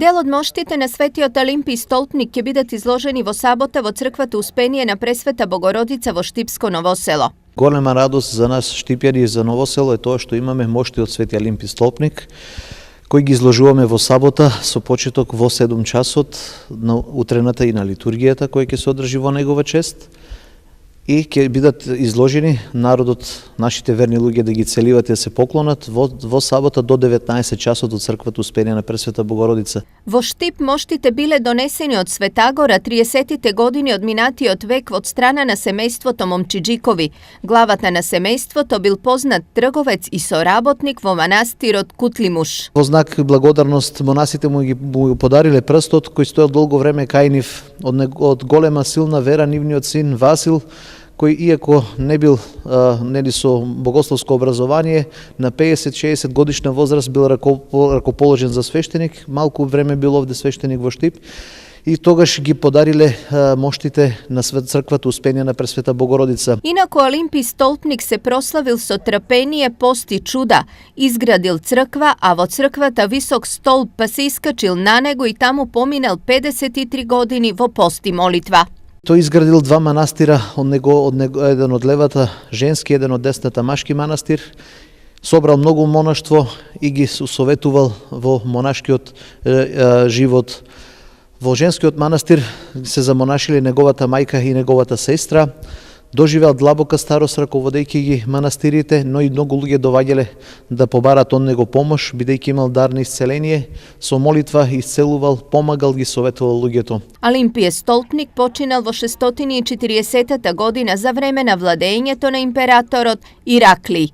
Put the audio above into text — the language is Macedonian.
Дел од моштите на светиот Олимпиј Столпник ќе бидат изложени во сабота во црквата Успение на Пресвета Богородица во Штипско Ново село. Голема радост за нас штипјани и за Ново село е тоа што имаме мошти од Свети Олимпиј Столпник, кои ги изложуваме во сабота со почеток во 7 часот на утрената и на литургијата која ќе се одржи во негова чест. И ќе бидат изложени народот, нашите верни луѓе да ги целиват и да се поклонат во сабота до 19 часот од црквата Успение на Пресвета Богородица. Во Штип моштите биле донесени од Светагора 30-тите години од минатиот век од страна на семејството Момчиджикови. Главата на семејството бил познат трговец и соработник во манастирот Кутлимуш. Во знак благодарност монасите му подариле прстот кој стоел долго време кај нив од голема силна вера нивниот син Васил, кој иако не бил со богословско образование, на 50-60 годишна возраст бил ракоположен за свештеник, малку време бил овде свештеник во Штип, и тогаш ги подариле моштите на црквата Успение на Пресвета Богородица. Инаку Олимпиј Столпник се прославил со трпение, пост и чуда. Изградил црква, а во црквата висок столб, па се искачил на него и таму поминал 53 години во пост и молитва. Тој изградил 2 манастира, еден од левата женски, еден од десната машки манастир. Собрал многу монаштво и ги советувал во монашкиот живот. Во женскиот манастир се замонашили неговата мајка и неговата сестра. Доживеал длабока старост раководејќи ги манастирите, но и многу луѓе доваѓале да побарат од него помош, бидејќи имал дар на исцеление, со молитва исцелувал, помагал, ги советувал луѓето. Олимпиј Столпник починал во 640 година за време на владењето на императорот Ираклиј.